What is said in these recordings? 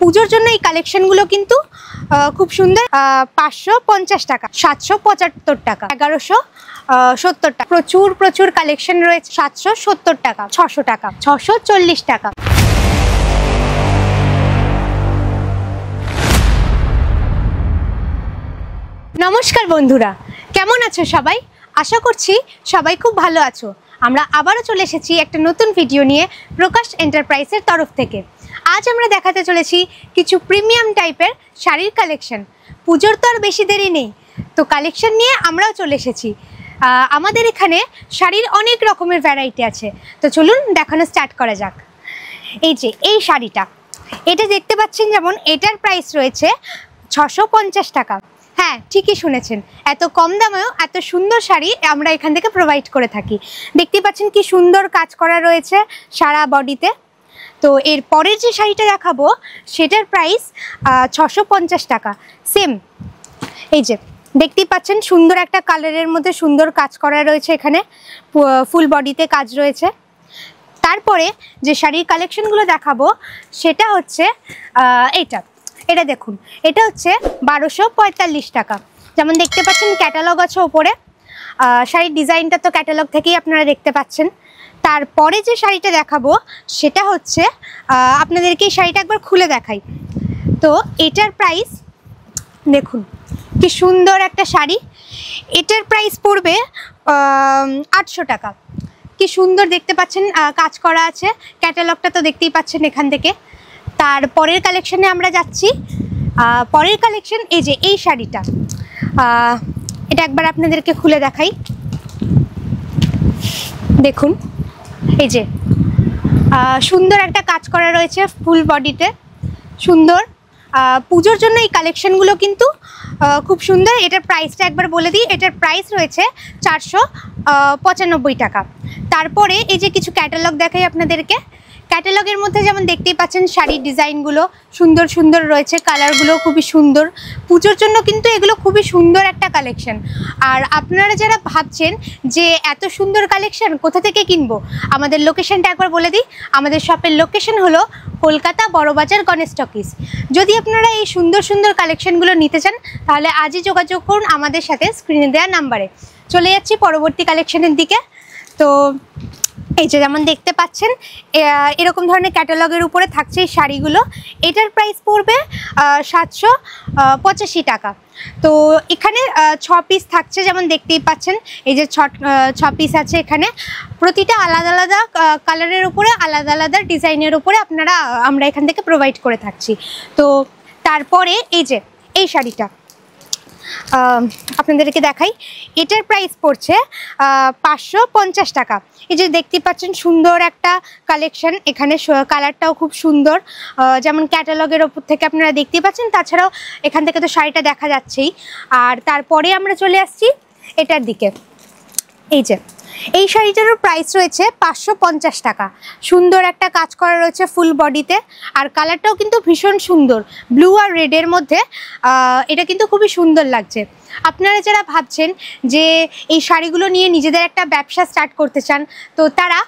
পুজোর জন্য এই কালেকশনগুলো কিন্তু খুব সুন্দর। 550 টাকা, 775 টাকা, 1170 টাকা, প্রচুর কালেকশন রয়েছে। 770 টাকা, 600 টাকা, 640 টাকা। নমস্কার বন্ধুরা, কেমন আছো সবাই? আশা করছি সবাই খুব ভালো আছো। আমরা আবারও চলে এসেছি একটা নতুন ভিডিও নিয়ে প্রকাশ এন্টারপ্রাইজের তরফ থেকে। আজ আমরা দেখাতে চলেছি কিছু প্রিমিয়াম টাইপের শাড়ির কালেকশন। পুজোর তো আর বেশি দেরি নেই, তো কালেকশন নিয়ে আমরাও চলে এসেছি। আমাদের এখানে শাড়ির অনেক রকমের ভ্যারাইটি আছে, তো চলুন দেখানো স্টার্ট করা যাক। এই যে এই শাড়িটা, এটা দেখতে পাচ্ছেন, যেমন এটার প্রাইস রয়েছে 650 টাকা। হ্যাঁ, ঠিকই শুনেছেন, এত কম দামেও এত সুন্দর শাড়ি আমরা এখান থেকে প্রোভাইড করে থাকি। দেখতে পাচ্ছেন কি সুন্দর কাজ করা রয়েছে সারা বডিতে। তো এর পরের যে শাড়িটা দেখাবো সেটার প্রাইস 650 টাকা। সেম এই যে দেখতেই পাচ্ছেন, সুন্দর একটা কালারের মধ্যে সুন্দর কাজ করা রয়েছে, এখানে ফুল বডিতে কাজ রয়েছে। তারপরে যে শাড়ির কালেকশনগুলো দেখাবো সেটা হচ্ছে এটা দেখুন, এটা হচ্ছে 1245 টাকা। যেমন দেখতে পাচ্ছেন ক্যাটালগ আছে ওপরে, শাড়ির ডিজাইনটা তো ক্যাটালগ থেকেই আপনারা দেখতে পাচ্ছেন। তারপরে যে শাড়িটা দেখাবো সেটা হচ্ছে, আপনাদেরকে এই শাড়িটা একবার খুলে দেখাই। তো এটার প্রাইস দেখুন, কি সুন্দর একটা শাড়ি। এটার প্রাইস পড়বে 800 টাকা। কি সুন্দর দেখতে পাচ্ছেন, কাজ করা আছে, ক্যাটালগটা তো দেখতেই পাচ্ছেন এখান থেকে। তারপরের কালেকশনে আমরা যাচ্ছি। পরের কালেকশন এই যে এই শাড়িটা, এটা একবার আপনাদেরকে খুলে দেখাই। দেখুন এই যে সুন্দর একটা কাজ করা রয়েছে ফুল বডিতে, সুন্দর। পুজোর জন্য এই কালেকশনগুলো কিন্তু খুব সুন্দর। এটার প্রাইসটা একবার বলে দিই, এটার প্রাইস রয়েছে 495 টাকা। তারপরে এই যে কিছু ক্যাটালগ দেখাই আপনাদেরকে। ক্যাটালগের মধ্যে যেমন দেখতেই পাচ্ছেন শাড়ির ডিজাইনগুলো সুন্দর সুন্দর রয়েছে, কালারগুলো খুবই সুন্দর। পুজোর জন্য কিন্তু এগুলো খুবই সুন্দর একটা কালেকশন। আর আপনারা যারা ভাবছেন যে এত সুন্দর কালেকশন কোথা থেকে কিনবো, আমাদের লোকেশনটা একবার বলে দিই। আমাদের শপের লোকেশন হলো কলকাতা বড়বাজার গণেশ টকিজ। যদি আপনারা এই সুন্দর সুন্দর কালেকশনগুলো নিতে চান তাহলে আজই যোগাযোগ করুন আমাদের সাথে স্ক্রিনে দেওয়া নাম্বারে। চলে যাচ্ছি পরবর্তী কালেকশনের দিকে। তো এই যে যেমন দেখতে পাচ্ছেন এরকম ধরনের ক্যাটালগের উপরে থাকছে এই শাড়িগুলো। এটার প্রাইস পড়বে 785 টাকা। তো এখানে 6 পিস থাকছে, যেমন দেখতেই পাচ্ছেন এই যে 6 পিস আছে এখানে। প্রতিটা আলাদা আলাদা কালারের উপরে, আলাদা আলাদা ডিজাইনের উপরে আমরা এখান থেকে প্রোভাইড করে থাকছি। তো তারপরে এই যে এই শাড়িটা আপনাদেরকে দেখাই। এটার প্রাইস পড়ছে 550 টাকা। এই যে দেখতে পাচ্ছেন সুন্দর একটা কালেকশন, এখানে কালারটাও খুব সুন্দর, যেমন ক্যাটালগের ওপর থেকে আপনারা দেখতে পাচ্ছেন। তাছাড়াও এখান থেকে তো শাড়িটা দেখা যাচ্ছেই। আর তারপরে আমরা চলে আসছি এটার দিকে। এই যে এই শাড়িটারও প্রাইস রয়েছে 550 টাকা। সুন্দর একটা কাজ করা রয়েছে ফুল বডিতে, আর কালারটাও কিন্তু ভীষণ সুন্দর, ব্লু আর রেডের মধ্যে। এটা কিন্তু খুবই সুন্দর লাগছে। আপনারা যারা ভাবছেন যে এই শাড়িগুলো নিয়ে নিজেদের একটা ব্যবসা স্টার্ট করতে চান, তো তারা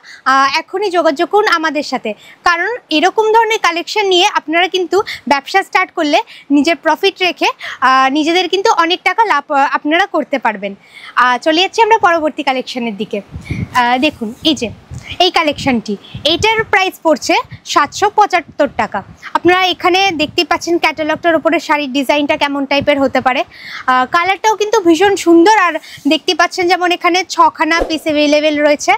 এখনই যোগাযোগ করুন আমাদের সাথে। কারণ এরকম ধরনের কালেকশন নিয়ে আপনারা কিন্তু ব্যবসা স্টার্ট করলে নিজের প্রফিট রেখে নিজেদের কিন্তু অনেক টাকা লাভ আপনারা করতে পারবেন। চলে যাচ্ছি আমরা পরবর্তী কালেকশনের দিকে। দেখুন এই যে এই কালেকশনটি, এইটার প্রাইস পড়ছে 775 টাকা। আপনারা এখানে দেখতেই পাচ্ছেন ক্যাটালগটার উপরে শাড়ির ডিজাইনটা কেমন টাইপের হতে পারে। কালারটাও কিন্তু ভীষণ সুন্দর। আর দেখতে পাচ্ছেন যেমন এখানে 6খানা পিস অ্যাভেলেবেল রয়েছে।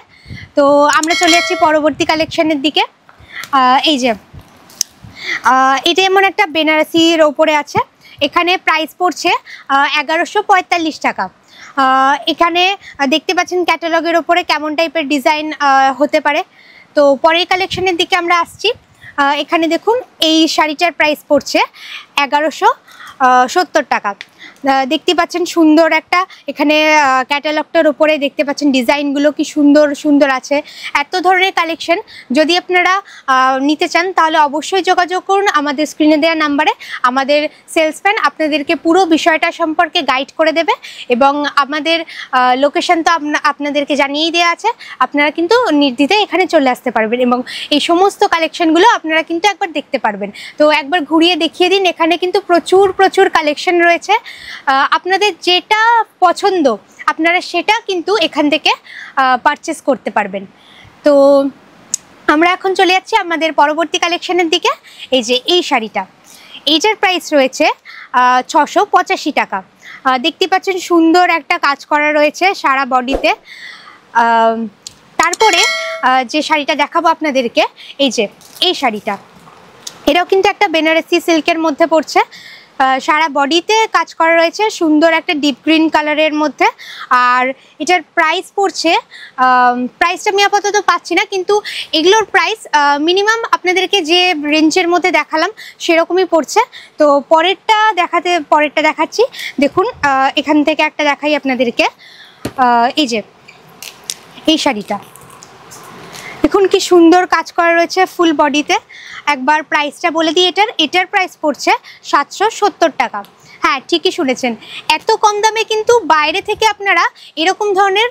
তো আমরা চলে যাচ্ছি পরবর্তী কালেকশনের দিকে। এই যে এটা এমন একটা বেনারসির ওপরে আছে, এখানে প্রাইস পড়ছে 1145 টাকা। এখানে দেখতে পাচ্ছেন ক্যাটালগের ওপরে কেমন টাইপের ডিজাইন হতে পারে। তো পরের কালেকশনের দিকে আমরা আসছি। এখানে দেখুন এই শাড়িটার প্রাইস পড়ছে 1170 টাকা। দেখতে পাচ্ছেন সুন্দর একটা এখানে ক্যাটালগটার উপরে দেখতে পাচ্ছেন ডিজাইনগুলো কি সুন্দর সুন্দর আছে। এত ধরনের কালেকশন যদি আপনারা নিতে চান তাহলে অবশ্যই যোগাযোগ করুন আমাদের স্ক্রিনে দেওয়া নাম্বারে। আমাদের সেলসম্যান আপনাদেরকে পুরো বিষয়টা সম্পর্কে গাইড করে দেবে এবং আমাদের লোকেশন তো আপনাদেরকে জানিয়েই দেওয়া আছে। আপনারা কিন্তু নির্দ্বিধায় এখানে চলে আসতে পারবেন এবং এই সমস্ত কালেকশনগুলো আপনারা কিন্তু একবার দেখতে পারবেন। তো একবার ঘুরিয়ে দেখিয়ে দিন, এখানে কিন্তু প্রচুর প্রচুর কালেকশন রয়েছে। আপনাদের যেটা পছন্দ আপনারা সেটা কিন্তু এখান থেকে পারচেস করতে পারবেন। তো আমরা এখন চলে যাচ্ছি আমাদের পরবর্তী কালেকশনের দিকে। এই যে এই শাড়িটা, এইটার প্রাইস রয়েছে 685 টাকা। দেখতে পাচ্ছেন সুন্দর একটা কাজ করা রয়েছে সারা বডিতে। তারপরে যে শাড়িটা দেখাবো আপনাদেরকে, এই যে এই শাড়িটা, এটাও কিন্তু একটা বেনারসি সিল্কের মধ্যে পড়ছে। সারা বডিতে কাজ করা রয়েছে সুন্দর একটা ডিপ গ্রিন কালারের মধ্যে। আর এটার প্রাইস পড়ছে, প্রাইসটা আমি আপাতত পাচ্ছি না, কিন্তু এগুলোর প্রাইস মিনিমাম আপনাদেরকে যে রেঞ্জের মধ্যে দেখালাম সেরকমই পড়ছে। তো পরেরটা দেখাচ্ছি। দেখুন এখান থেকে একটা দেখাই আপনাদেরকে। এই যে এই শাড়িটা দেখুন কি সুন্দর কাজ করা রয়েছে ফুল বডিতে। একবার প্রাইসটা বলে দিই, এটার প্রাইস পড়ছে 770 টাকা। হ্যাঁ, ঠিকই শুনেছেন, এত কম দামে কিন্তু বাইরে থেকে আপনারা এরকম ধরনের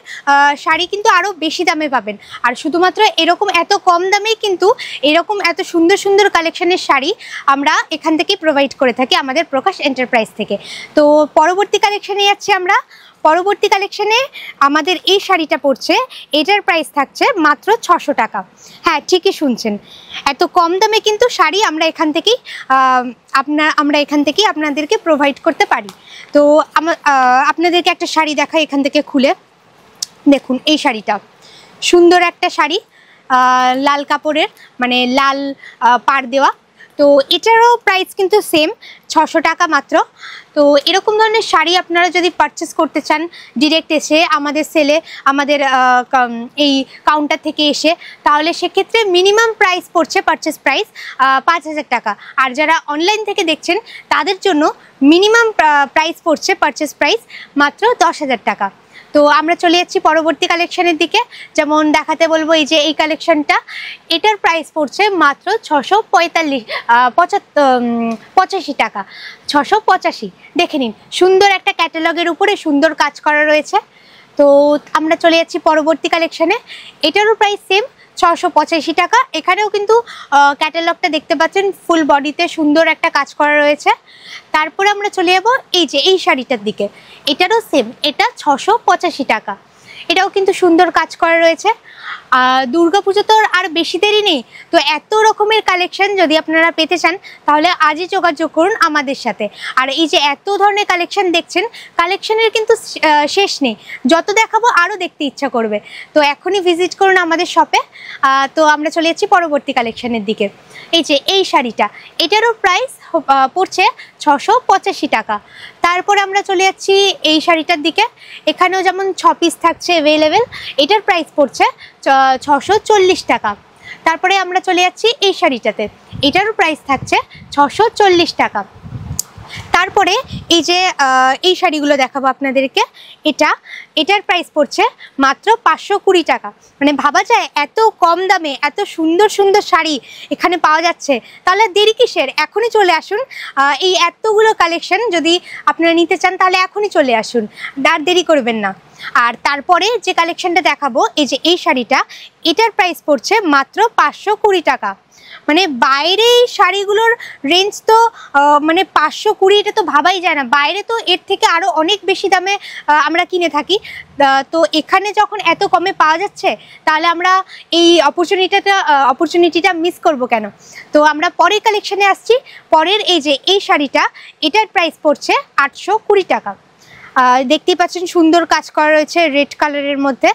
শাড়ি কিন্তু আরও বেশি দামে পাবেন। আর শুধুমাত্র এরকম এত কম দামেই কিন্তু এরকম এত সুন্দর সুন্দর কালেকশনের শাড়ি আমরা এখান থেকেই প্রোভাইড করে থাকি আমাদের প্রকাশ এন্টারপ্রাইজ থেকে। তো পরবর্তী কালেকশানে যাচ্ছি আমরা। পরবর্তী কালেকশানে আমাদের এই শাড়িটা পড়ছে, এটার প্রাইস থাকছে মাত্র 600 টাকা। হ্যাঁ, ঠিকই শুনছেন, এত কম দামে কিন্তু শাড়ি আমরা এখান থেকেই আপনাদেরকে প্রোভাইড করতে পারি। তো আপনাদেরকে একটা শাড়ি দেখাই এখান থেকে খুলে। দেখুন এই শাড়িটা সুন্দর একটা শাড়ি, লাল কাপড়ের, মানে লাল পাড় দেওয়া। তো এটারও প্রাইস কিন্তু সেম 600 টাকা মাত্র। তো এরকম ধরনের শাড়ি আপনারা যদি পারচেস করতে চান ডিরেক্ট এসে আমাদের সেলে, আমাদের এই কাউন্টার থেকে এসে, তাহলে সেক্ষেত্রে মিনিমাম প্রাইস পড়ছে পারচেস প্রাইস 5000 টাকা। আর যারা অনলাইন থেকে দেখছেন তাদের জন্য মিনিমাম প্রাইস পড়ছে পারচেস প্রাইস মাত্র 10,000 টাকা। তো আমরা চলে যাচ্ছি পরবর্তী কালেকশানের দিকে। যেমন দেখাতে বলবো এই যে এই কালেকশানটা, এটার প্রাইস পড়ছে মাত্র 685 টাকা। 685, দেখে নিন সুন্দর একটা ক্যাটালগের উপরে সুন্দর কাজ করা রয়েছে। তো আমরা চলে যাচ্ছি পরবর্তী কালেকশানে, এটারও প্রাইস সেম 685 টাকা। এখানেও কিন্তু ক্যাটালগটা দেখতে পাচ্ছেন ফুল বডিতে সুন্দর একটা কাজ করা রয়েছে। তারপরে আমরা চলে যাব এই যে এই শাড়িটার দিকে, এটারও সেম, এটা 685 টাকা। এটাও কিন্তু সুন্দর কাজ করা রয়েছে। দুর্গাপুজো তো আর বেশি দেরি নেই, তো এত রকমের কালেকশন যদি আপনারা পেতে চান তাহলে আজই যোগাযোগ করুন আমাদের সাথে। আর এই যে এত ধরনের কালেকশন দেখছেন, কালেকশনের কিন্তু শেষ নেই, যত দেখাবো আরও দেখতে ইচ্ছা করবে। তো এখনই ভিজিট করুন আমাদের শপে। তো আমরা চলে যাচ্ছি পরবর্তী কালেকশনের দিকে। এই যে এই শাড়িটা, এটারও প্রাইস পড়ছে 685 টাকা। তারপরে আমরা চলে যাচ্ছি এই শাড়িটার দিকে, এখানেও যেমন 6 পিস থাকছে অ্যাভেলেবেল, এটার প্রাইস পড়ছে 640 টাকা। তারপরে আমরা চলে যাচ্ছি এই শাড়িটাতে, এটারও প্রাইস থাকছে 640 টাকা। তারপরে এই যে এই শাড়িগুলো দেখাবো আপনাদেরকে, এটার প্রাইস পড়ছে মাত্র 520 টাকা। মানে ভাবা যায় এত কম দামে এত সুন্দর সুন্দর শাড়ি এখানে পাওয়া যাচ্ছে, তাহলে দেরি কিসের? এখনই চলে আসুন। এই এতগুলো কালেকশন যদি আপনারা নিতে চান তাহলে এখনই চলে আসুন, আর দেরি করবেন না। আর তারপরে যে কালেকশনটা দেখাবো, এই যে এই শাড়িটা, এটার প্রাইস পড়ছে মাত্র 520 টাকা। মানে বাইরে এই শাড়িগুলোর রেঞ্জ তো মানে 520, এটা তো ভাবাই যায় না। বাইরে তো এর থেকে আরও অনেক বেশি দামে আমরা কিনে থাকি। তো এখানে যখন এত কমে পাওয়া যাচ্ছে তাহলে আমরা এই অপরচুনিটিটা মিস করব কেন? তো আমরা পরের কালেকশানে আসছি। পরের এই যে এই শাড়িটা, এটার প্রাইস পড়ছে 820 টাকা। দেখতেই পাচ্ছেন সুন্দর কাজ করা রয়েছে রেড কালারের মধ্যে।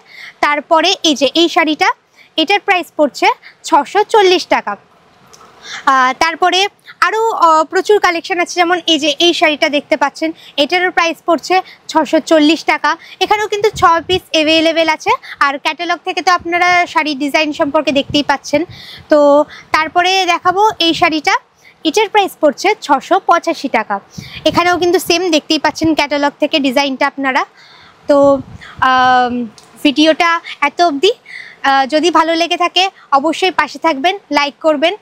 তারপরে এই যে এই শাড়িটা, এটার প্রাইস পড়ছে 640 টাকা। তারপরে আরও প্রচুর কালেকশন আছে, যেমন এই যে এই শাড়িটা দেখতে পাচ্ছেন, এটারও প্রাইস পড়ছে 640 টাকা। এখানেও কিন্তু 6 পিস অ্যাভেলেবেল আছে। আর ক্যাটালগ থেকে তো আপনারা শাড়ির ডিজাইন সম্পর্কে দেখতেই পাচ্ছেন। তো তারপরে দেখাবো এই শাড়িটা, এটার প্রাইস পড়ছে 685 টাকা। এখানেও কিন্তু সেম দেখতেই পাচ্ছেন ক্যাটালগ থেকে ডিজাইনটা আপনারা। তো ভিডিওটা এত অবধি। যদি ভালো লেগে থাকে অবশ্যই পাশে থাকবেন, লাইক করবেন,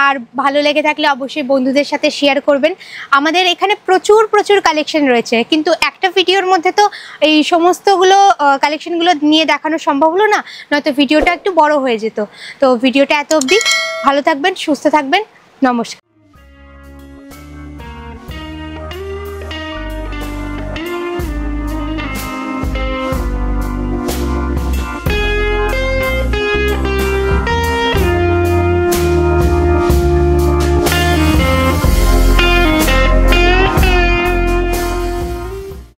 আর ভালো লেগে থাকলে অবশ্যই বন্ধুদের সাথে শেয়ার করবেন। আমাদের এখানে প্রচুর কালেকশন রয়েছে, কিন্তু একটা ভিডিওর মধ্যে তো এই সমস্তগুলো কালেকশনগুলো নিয়ে দেখানো সম্ভব হলো না, নয়তো ভিডিওটা একটু বড় হয়ে যেত। তো ভিডিওটা এত অবধি। ভালো থাকবেন, সুস্থ থাকবেন, নমস্কার।